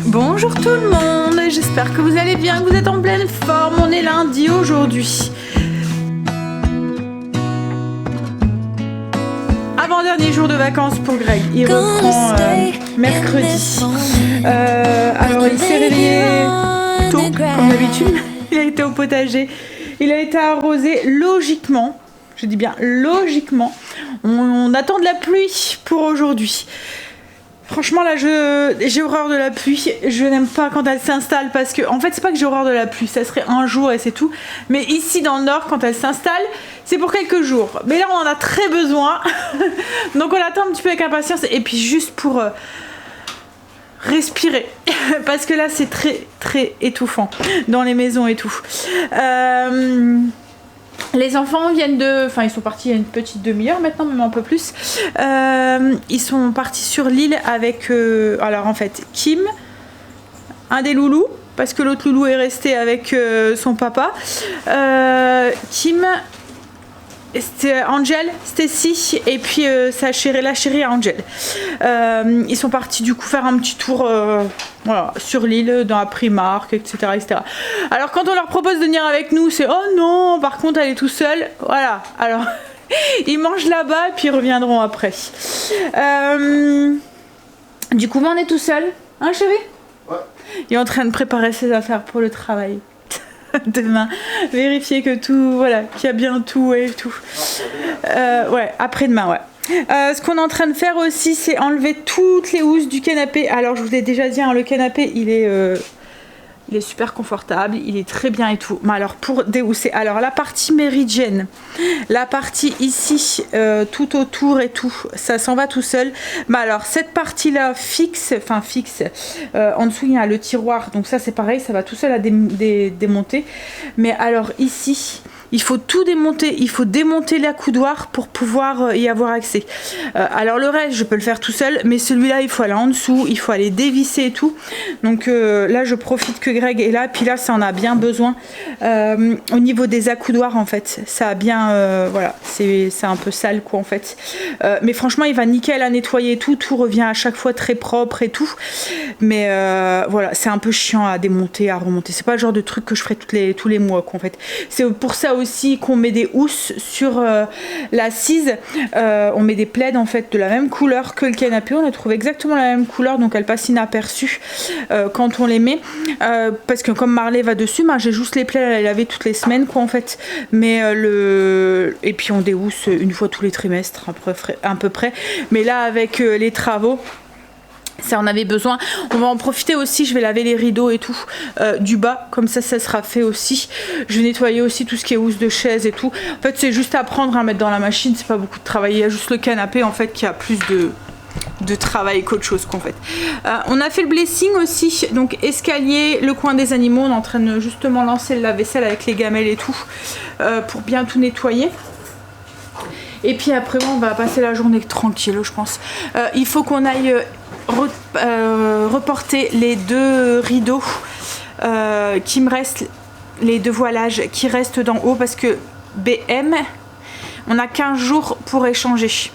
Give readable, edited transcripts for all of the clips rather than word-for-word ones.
Bonjour tout le monde, j'espère que vous allez bien, que vous êtes en pleine forme. On est lundi aujourd'hui. Avant-dernier jour de vacances pour Greg. Il reprend mercredi. Alors il s'est réveillé tôt, comme d'habitude. Il a été au potager. Il a été arrosé logiquement. Je dis bien logiquement. On attend de la pluie pour aujourd'hui. Franchement là j'ai horreur de la pluie, je n'aime pas quand elle s'installe parce que en fait c'est pas que j'ai horreur de la pluie, ça serait un jour et c'est tout, mais ici dans le nord quand elle s'installe c'est pour quelques jours, mais là on en a très besoin donc on attend un petit peu avec impatience et puis juste pour respirer parce que là c'est très très étouffant dans les maisons et tout. Les enfants viennent de... Enfin, ils sont partis il y a une petite demi-heure maintenant, même un peu plus. Ils sont partis sur l'île avec... alors, en fait, Kim, un des loulous, parce que l'autre loulou est resté avec son papa. Kim, Angel, Stacy, et puis la chérie Angel. Ils sont partis du coup faire un petit tour voilà, sur l'île, dans la Primark, etc., etc. Alors quand on leur propose de venir avec nous, c'est oh non, par contre elle est tout seule. Voilà, alors ils mangent là-bas et puis ils reviendront après. Du coup, on est tout seul, hein chérie? Ouais. Il est en train de préparer ses affaires pour le travail. Demain, vérifier que tout, voilà, qu'il y a bien tout et tout. Ouais, après-demain, ouais. Ce qu'on est en train de faire aussi, c'est enlever toutes les housses du canapé. Alors, je vous ai déjà dit, hein, le canapé, il est super confortable, il est très bien et tout. Mais alors, pour déhousser, alors la partie méridienne, la partie ici, tout autour et tout, ça s'en va tout seul. Mais alors, cette partie-là fixe, en dessous, il y a le tiroir. Donc ça, c'est pareil, ça va tout seul à démonter. Mais alors, ici... il faut tout démonter, il faut démonter l'accoudoir pour pouvoir y avoir accès. Alors le reste, je peux le faire tout seul, mais celui-là, il faut aller en dessous, il faut aller dévisser et tout. Donc là, je profite que Greg est là, puis là, ça en a bien besoin. Au niveau des accoudoirs, en fait, ça a bien... voilà, c'est un peu sale, quoi, en fait. Mais franchement, il va nickel à nettoyer et tout, tout revient à chaque fois très propre et tout. Mais voilà, c'est un peu chiant à démonter, à remonter. C'est pas le genre de truc que je ferai tous les mois, quoi, en fait. C'est pour ça aussi qu'on met des housses sur l'assise. On met des plaids en fait de la même couleur que le canapé. On a trouvé exactement la même couleur, donc elle passe inaperçue quand on les met. Parce que comme Marley va dessus, j'ai juste les plaids à les laver toutes les semaines, quoi, en fait. Mais et puis on déhousse une fois tous les trimestres à peu près. Mais là avec les travaux, ça en avait besoin. On va en profiter aussi, je vais laver les rideaux et tout du bas, comme ça sera fait aussi. Je vais nettoyer aussi tout ce qui est housse de chaise et tout. En fait c'est juste à prendre à mettre dans la machine, c'est pas beaucoup de travail. Il y a juste le canapé en fait qui a plus de travail qu'autre chose qu'en fait. On a fait le blessing aussi, donc escalier, le coin des animaux. On est en train de justement lancer le lave-vaisselle avec les gamelles et tout pour bien tout nettoyer. Et puis après on va passer la journée tranquille, je pense. Il faut qu'on aille reporter les deux rideaux qui me restent, les deux voilages qui restent d'en haut, parce que BM, on a 15 jours pour échanger.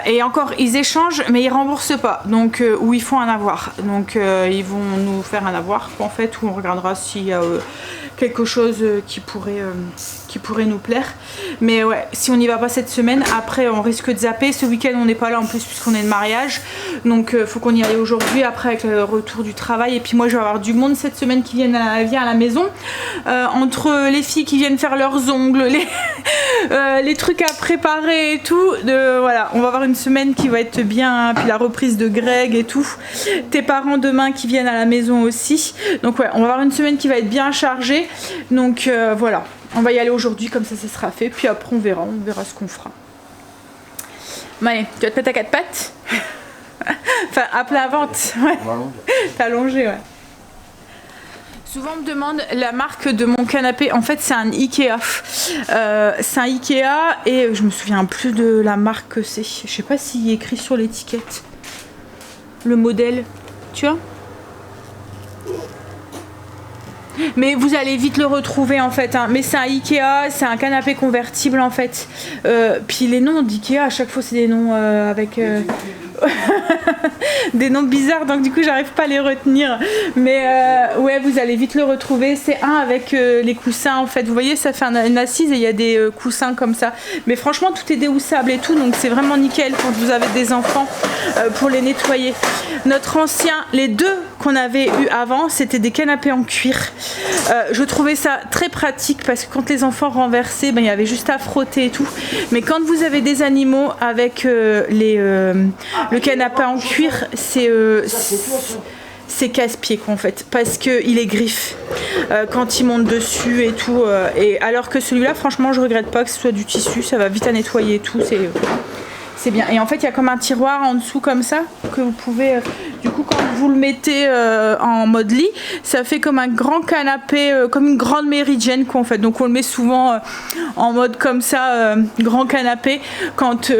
Et encore, ils échangent, mais ils remboursent pas. Donc, ou ils font un avoir. Donc, ils vont nous faire un avoir, en fait, où on regardera s'il y a quelque chose qui pourrait nous plaire. Mais ouais, si on n'y va pas cette semaine, après on risque de zapper. Ce week-end on n'est pas là en plus puisqu'on est de mariage, donc faut qu'on y aille aujourd'hui, après avec le retour du travail. Et puis moi je vais avoir du monde cette semaine qui vient à la maison, entre les filles qui viennent faire leurs ongles, les trucs à préparer et tout, voilà, on va avoir une semaine qui va être bien, puis la reprise de Greg et tout, tes parents demain qui viennent à la maison aussi, donc ouais, on va avoir une semaine qui va être bien chargée. Donc voilà, on va y aller aujourd'hui, comme ça sera fait, puis après on verra ce qu'on fera. Allez, tu vas te mettre à quatre pattes. Enfin à plat ventre, ouais. T'as allongé, ouais. Souvent on me demande la marque de mon canapé. En fait c'est un Ikea. C'est un Ikea et je me souviens plus de la marque que c'est. Je sais pas s'il est écrit sur l'étiquette le modèle, tu vois. Mais vous allez vite le retrouver en fait, hein. Mais c'est un Ikea, c'est un canapé convertible en fait. Puis les noms d'Ikea à chaque fois c'est des noms avec... des noms bizarres, donc du coup j'arrive pas à les retenir. Mais ouais, vous allez vite le retrouver. C'est un avec les coussins en fait. Vous voyez, ça fait une assise et il y a des coussins comme ça. Mais franchement, tout est déhoussable et tout, donc c'est vraiment nickel quand vous avez des enfants pour les nettoyer. Notre ancien, les deux qu'on avait eu avant, c'était des canapés en cuir. Je trouvais ça très pratique parce que quand les enfants renversaient, ben, il y avait juste à frotter et tout. Mais quand vous avez des animaux avec le canapé en cuir, c'est casse-pied en fait, parce qu'il est griffe quand il monte dessus et tout. Et alors que celui-là, franchement, je regrette pas que ce soit du tissu, ça va vite à nettoyer et tout. C'est bien. Et en fait, il y a comme un tiroir en dessous comme ça que vous pouvez... du coup, quand vous le mettez en mode lit, ça fait comme un grand canapé, comme une grande méridienne quoi, en fait. Donc on le met souvent en mode comme ça, grand canapé. Quand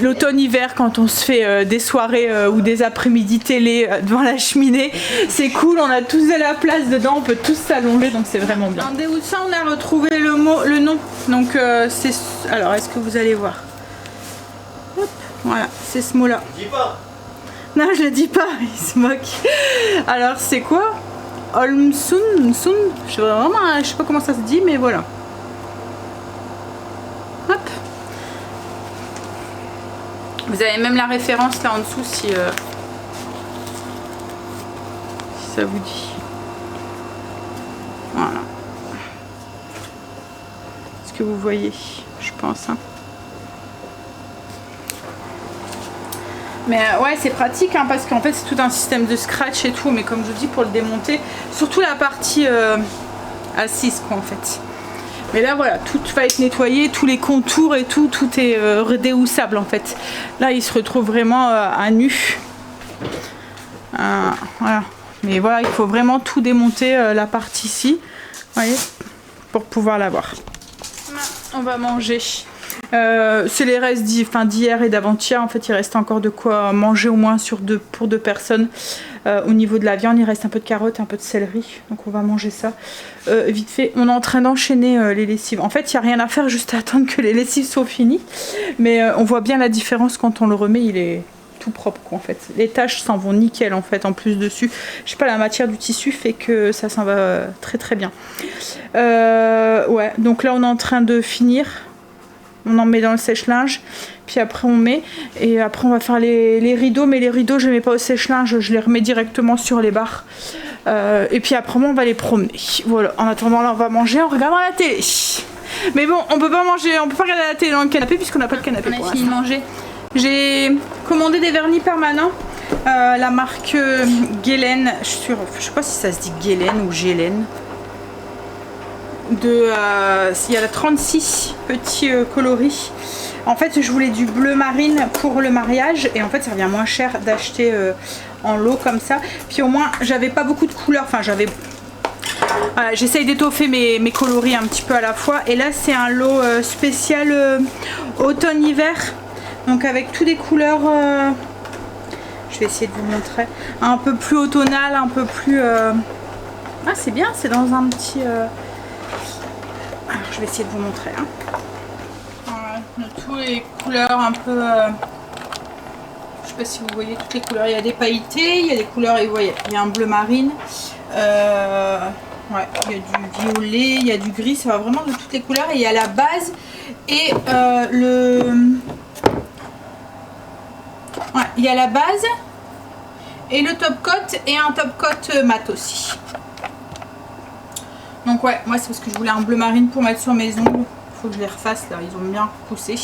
l'automne-hiver, quand on se fait des soirées ou des après-midi télé devant la cheminée, c'est cool. On a tous de la place dedans, on peut tous s'allonger, donc c'est vraiment bien. Dans Déoussa, on a retrouvé le nom. Donc c'est... Alors, est-ce que vous allez voir? Hop, voilà, c'est ce mot-là. Dis pas. Non, je le dis pas, il se moque. Alors, c'est quoi? Olmsun, je sais pas comment ça se dit, mais voilà. Hop. Vous avez même la référence là en dessous si ça vous dit. Voilà. Est-ce que vous voyez? Je pense, hein. Mais ouais, c'est pratique hein, parce qu'en fait c'est tout un système de scratch et tout, mais comme je vous dis, pour le démonter, surtout la partie assise quoi en fait. Mais là voilà, tout va être nettoyé, tous les contours et tout, tout est redéhoussable en fait. Là il se retrouve vraiment à nu. Voilà. Mais voilà, il faut vraiment tout démonter la partie ici, voyez, pour pouvoir l'avoir. On va manger. C'est les restes d'hier et d'avant-hier. En fait, il reste encore de quoi manger au moins pour deux personnes. Au niveau de la viande, il reste un peu de carottes, un peu de céleri. Donc on va manger ça vite fait. On est en train d'enchaîner les lessives. En fait, il n'y a rien à faire, juste à attendre que les lessives soient finies. Mais on voit bien la différence quand on le remet. Il est tout propre quoi, en fait. Les taches s'en vont nickel en fait en plus dessus. Je sais pas, la matière du tissu fait que ça s'en va très très bien. Ouais, donc là on est en train de finir. On en met dans le sèche-linge, puis après on met, et après on va faire les rideaux, mais les rideaux je les mets pas au sèche-linge, je les remets directement sur les barres, et puis après on va les promener. Voilà, en attendant là on va manger en regardant la télé. Mais bon, on peut pas manger, on peut pas regarder la télé dans le canapé puisqu'on n'a pas le canapé. On a fini de manger. J'ai commandé des vernis permanents, la marque Guélène, je sais pas si ça se dit Guélène ou Gélène. Il y a 36 petits coloris. En fait je voulais du bleu marine pour le mariage et en fait ça revient moins cher d'acheter en lot comme ça. Puis au moins j'avais pas beaucoup de couleurs, enfin j'avais... Voilà, j'essaye d'étoffer mes coloris un petit peu à la fois. Et là c'est un lot spécial automne-hiver. Donc avec toutes des couleurs... Je vais essayer de vous montrer. Un peu plus automnal, un peu plus... Ah c'est bien, c'est dans un petit... Alors, je vais essayer de vous montrer. Hein. Voilà, toutes les couleurs un peu... je sais pas si vous voyez toutes les couleurs. Il y a des pailletés, il y a des couleurs, et vous voyez, il y a un bleu marine. Ouais, il y a du violet, il y a du gris, ça va vraiment de toutes les couleurs. Et il y a la base et ouais, il y a la base et le top coat et un top coat mat aussi. Donc ouais, moi c'est parce que je voulais un bleu marine pour mettre sur mes ongles. Il faut que je les refasse là, ils ont bien poussé.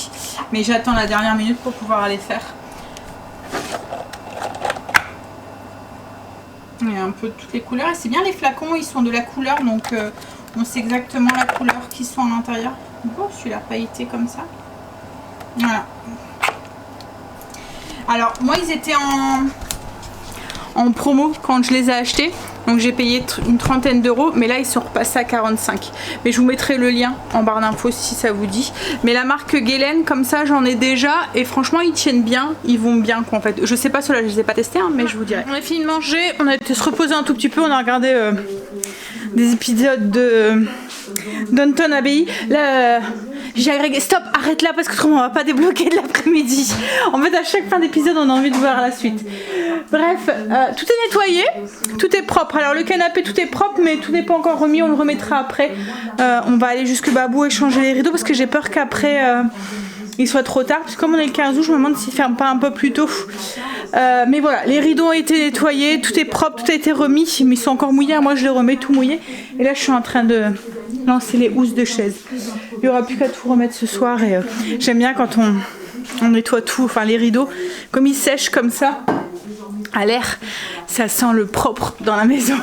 Mais j'attends la dernière minute pour pouvoir les faire. Il y a un peu de toutes les couleurs. Et c'est bien, les flacons, ils sont de la couleur. Donc on sait exactement la couleur qui sont à l'intérieur. Bon, celui-là pailleté comme ça. Voilà. Alors moi ils étaient en promo quand je les ai achetés. Donc j'ai payé une trentaine d'euros, mais là ils sont repassés à 45. Mais je vous mettrai le lien en barre d'infos si ça vous dit. Mais la marque Guélène, comme ça j'en ai déjà. Et franchement ils tiennent bien, ils vont bien quoi en fait. Je sais pas ceux-là, je les ai pas testés, hein, mais je vous dirai. On a fini de manger, on a été se reposer un tout petit peu, on a regardé des épisodes de Downton Abbey. Là J'ai agrégé. Stop, arrête là parce que autrement on va pas débloquer de l'après-midi. En fait, à chaque fin d'épisode, on a envie de voir la suite. Bref, tout est nettoyé, tout est propre. Alors le canapé, tout est propre, mais tout n'est pas encore remis. On le remettra après. On va aller jusque Babou et changer les rideaux parce que j'ai peur qu'après il soit trop tard. Parce que comme on est le 15 août, je me demande s'il ferme pas un peu plus tôt. Mais voilà, les rideaux ont été nettoyés, tout est propre, tout a été remis. Mais ils sont encore mouillés. Moi, je les remets tout mouillés. Et là, je suis en train de lancer les housses de chaise. Il n'y aura plus qu'à tout remettre ce soir. Et j'aime bien quand on nettoie tout, enfin les rideaux, comme ils sèchent comme ça à l'air, ça sent le propre dans la maison.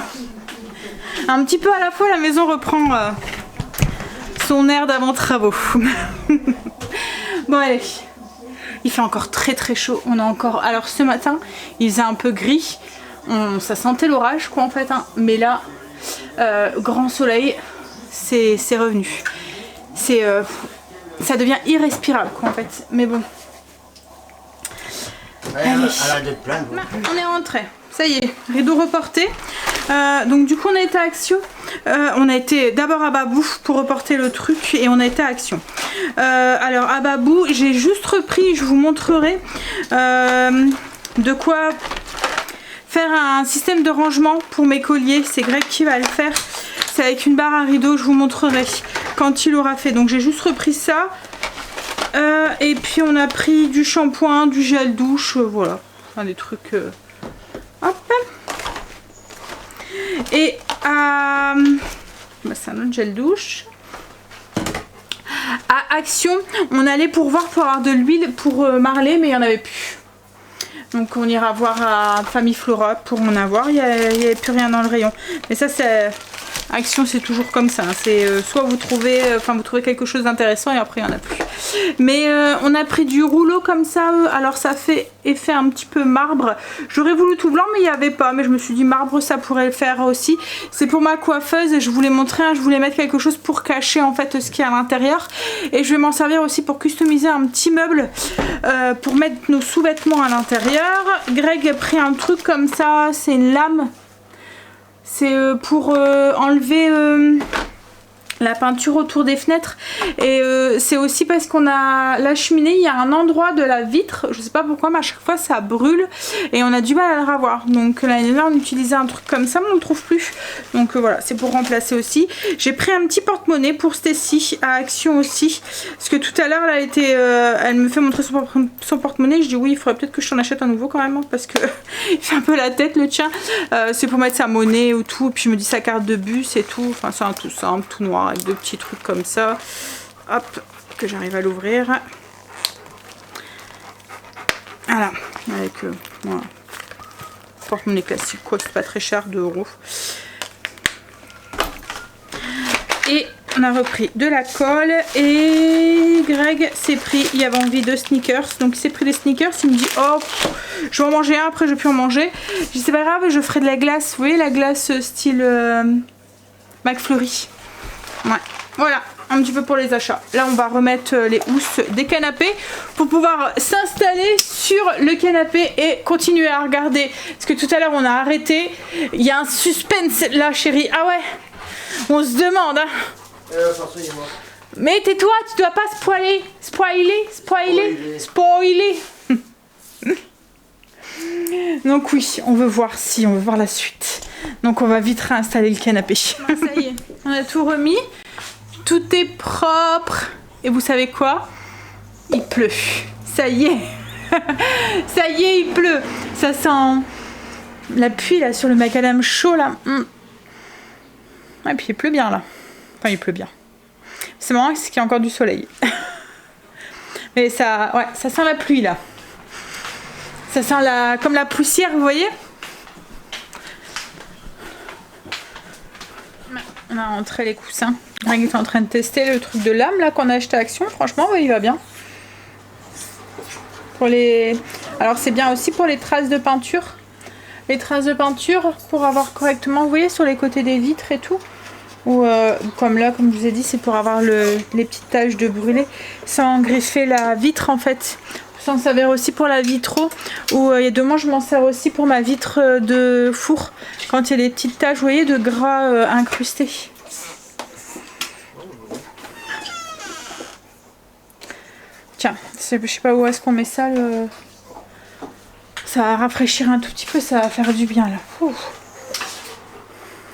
Un petit peu à la fois, la maison reprend son air d'avant travaux. Bon allez, il fait encore très très chaud. On a encore, alors ce matin il faisait un peu gris, ça sentait l'orage quoi en fait, hein. Mais là grand soleil, c'est revenu. Ça devient irrespirable quoi en fait. Mais bon. Allez. On est rentré. Ça y est, rideau reporté. Donc du coup on a été à Action. On a été d'abord à Babou pour reporter le truc et on a été à Action. Alors à Babou, j'ai juste repris, je vous montrerai de quoi faire un système de rangement pour mes colliers. C'est Greg qui va le faire. C'est avec une barre à rideau, je vous montrerai quand il aura fait. Donc j'ai juste repris ça. Et puis on a pris du shampoing, du gel douche, voilà. Enfin des trucs... Hop. Et bah, c'est un autre gel douche. À Action, on allait pour voir pour avoir de l'huile pour Marley, mais il n'y en avait plus. Donc on ira voir à Famille Flora pour en avoir. Il n'y avait plus rien dans le rayon. Mais ça c'est... Action, c'est toujours comme ça. C'est soit vous trouvez quelque chose d'intéressant et après il n'y en a plus. Mais on a pris du rouleau comme ça. Alors ça fait effet un petit peu marbre. J'aurais voulu tout blanc mais il n'y avait pas. Mais je me suis dit marbre ça pourrait le faire aussi. C'est pour ma coiffeuse et je voulais montrer. Je voulais mettre quelque chose pour cacher en fait ce qu'il y a à l'intérieur. Et je vais m'en servir aussi pour customiser un petit meuble pour mettre nos sous-vêtements à l'intérieur. Greg a pris un truc comme ça. C'est une lame. C'est pour enlever la peinture autour des fenêtres. Et c'est aussi parce qu'on a la cheminée, il y a un endroit de la vitre, je sais pas pourquoi, mais à chaque fois ça brûle et on a du mal à le ravoir. Donc l'année dernière on utilisait un truc comme ça mais on le trouve plus. Donc voilà, c'est pour remplacer aussi. J'ai pris un petit porte-monnaie pour Stacy à Action aussi. Parce que tout à l'heure elle me fait montrer son porte-monnaie. Je dis oui, il faudrait peut-être que je t'en achète un nouveau quand même, hein, parce que il fait un peu la tête le tien. C'est pour mettre sa monnaie ou tout. Et puis je me dis sa carte de bus et tout. Enfin c'est un tout simple, tout noir avec deux petits trucs comme ça. Hop, que j'arrive à l'ouvrir. Voilà, avec voilà. Porte-monnaie classique, quoi, c'est pas très cher, 2 €. Et on a repris de la colle et Greg s'est pris, il avait envie de sneakers, donc il s'est pris des sneakers. Il me dit oh je vais en manger un, après je vais plus en manger. Je dis c'est pas grave, je ferai de la glace, vous voyez la glace style McFlurry. Ouais, voilà, un petit peu pour les achats. Là on va remettre les housses des canapés pour pouvoir s'installer sur le canapé et continuer à regarder. Parce que tout à l'heure on a arrêté, il y a un suspense là chérie. Ah ouais, on se demande hein. Mais tais-toi, tu dois pas spoiler. Donc oui, on veut voir la suite. Donc on va vite réinstaller le canapé. Ça y est, on a tout remis. Tout est propre. Et vous savez quoi? Il pleut. Ça y est. Ça y est, il pleut. Ça sent la pluie là sur le macadam chaud là. Et puis il pleut bien là. Enfin il pleut bien. C'est marrant parce qu'il y a encore du soleil. Mais ça, ouais, ça sent la pluie là. Ça sent comme la poussière, vous voyez. On a rentré les coussins. Greg est en train de tester le truc de lame là qu'on a acheté à Action. Franchement, ouais, il va bien. Alors c'est bien aussi pour les traces de peinture. Les traces de peinture pour avoir correctement, vous voyez, sur les côtés des vitres et tout. Ou comme là, comme je vous ai dit, c'est pour avoir les petites taches de brûlé sans griffer la vitre en fait. Ça s'en sert aussi pour la vitro. Ou il y a 2 mois, je m'en sers aussi pour ma vitre de four. Quand il y a des petites taches, vous voyez, de gras incrustées. Tiens, je sais pas où est-ce qu'on met ça. Ça va rafraîchir un tout petit peu, ça va faire du bien là. Ouf.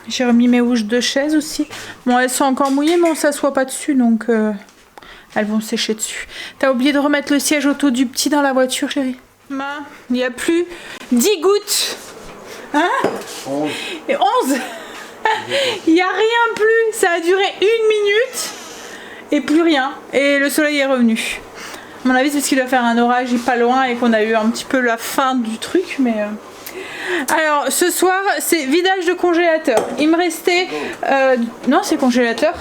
J'ai remis mes houches de chaise aussi. Bon, elles sont encore mouillées, mais on s'assoit pas dessus, donc elles vont sécher dessus. T'as oublié de remettre le siège auto du petit dans la voiture, chérie? Il n'y a plus 10 gouttes. Hein? 11. Et 11. Il n'y a rien plus. Ça a duré 1 minute et plus rien. Et le soleil est revenu. À mon avis, c'est parce qu'il doit faire un orage pas loin et qu'on a eu un petit peu la fin du truc, mais... Alors, ce soir, c'est vidage de congélateur. Il me restait... non, c'est congélateur.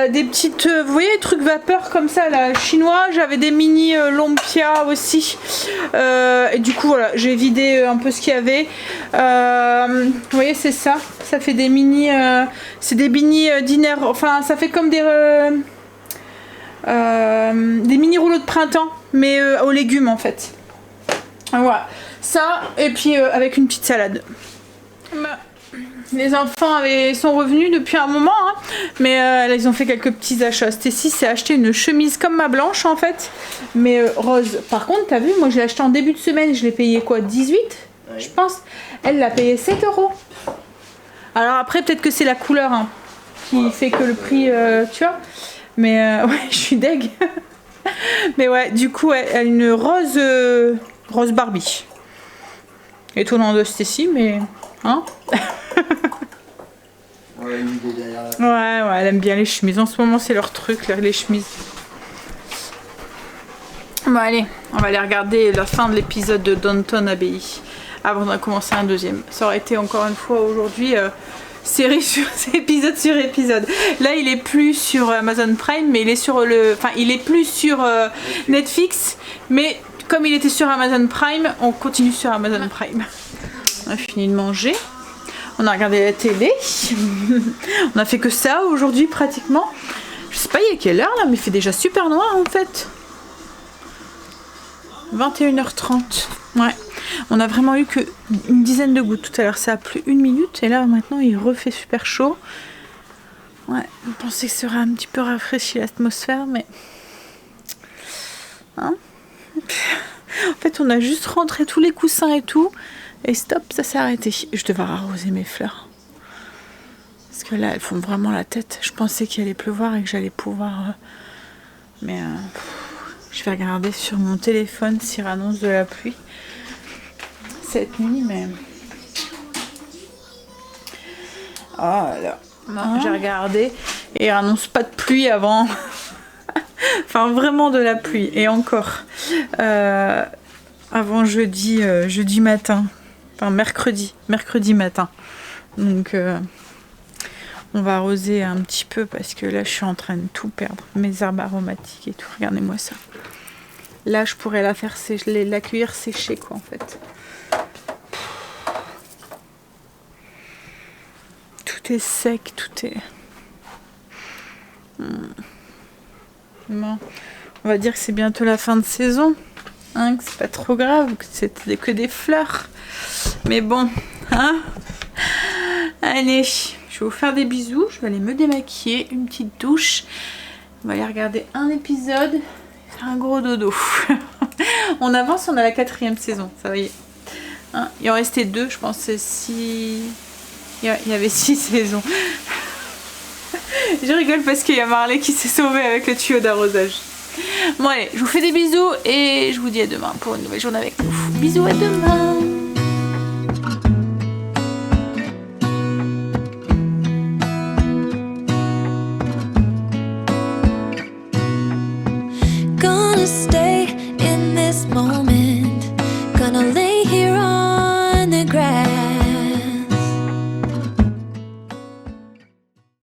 Des petites... vous voyez, les trucs vapeur comme ça, là, chinois. J'avais des mini lumpia aussi. Et du coup, voilà, j'ai vidé un peu ce qu'il y avait. Vous voyez, c'est ça. Ça fait des mini... c'est des mini diners. Enfin, ça fait comme des mini rouleaux de printemps, mais aux légumes, en fait. Voilà. Ça, et puis avec une petite salade. Les enfants sont revenus depuis un moment, hein, mais là, ils ont fait quelques petits achats. Stécie s'est acheté une chemise comme ma blanche en fait, mais rose. Par contre, t'as vu, moi je l'ai acheté en début de semaine, je l'ai payé quoi, 18 je pense. Elle l'a payé 7 €. Alors après, peut-être que c'est la couleur hein, qui fait que le prix, tu vois. Mais ouais, je suis deg. Mais ouais, du coup, elle a une rose Barbie. Étonnant de Stécie, mais... Hein? Ouais, une idée derrière la... Ouais, elle aime bien les chemises. En ce moment, c'est leur truc, les chemises. Bon, allez, on va aller regarder la fin de l'épisode de Downton Abbey avant de commencer un deuxième. Ça aurait été encore une fois aujourd'hui série sur épisode sur épisode. Là, il est plus sur Amazon Prime, mais il est sur le... Enfin, il est plus sur Netflix, mais... Comme il était sur Amazon Prime, on continue sur Amazon Prime. On a fini de manger. On a regardé la télé. On a fait que ça aujourd'hui pratiquement. Je sais pas il est quelle heure là, mais il fait déjà super noir en fait. 21h30. Ouais. On a vraiment eu que une dizaine de gouttes tout à l'heure. Ça a plu 1 minute et là maintenant il refait super chaud. Ouais. On pensait que ça serait un petit peu rafraîchi l'atmosphère, mais... Hein? En fait, on a juste rentré tous les coussins et tout, et stop, ça s'est arrêté. Je devais arroser mes fleurs. Parce que là, elles font vraiment la tête. Je pensais qu'il allait pleuvoir et que j'allais pouvoir... Mais je vais regarder sur mon téléphone s'il annonce de la pluie cette nuit, mais... Oh là. Non, j'ai regardé et il annonce pas de pluie avant... Enfin vraiment de la pluie et encore avant jeudi matin, enfin mercredi matin. Donc on va arroser un petit peu parce que là je suis en train de tout perdre, mes herbes aromatiques et tout. Regardez-moi ça. Là je pourrais la faire sécher, la cuire sécher quoi en fait. Tout est sec, tout est... Bon, on va dire que c'est bientôt la fin de saison, hein, que c'est pas trop grave, que c'est que des fleurs. Mais bon, hein. Allez, je vais vous faire des bisous, je vais aller me démaquiller, une petite douche. On va aller regarder un épisode et faire un gros dodo. On avance, on a la 4e saison, ça y est. Hein, il en restait 2, je pense, c'est 6... Il y avait 6 saisons. Je rigole parce qu'il y a Marley qui s'est sauvée avec le tuyau d'arrosage. Bon allez, je vous fais des bisous et je vous dis à demain pour une nouvelle journée avec vous. Bisous, à demain.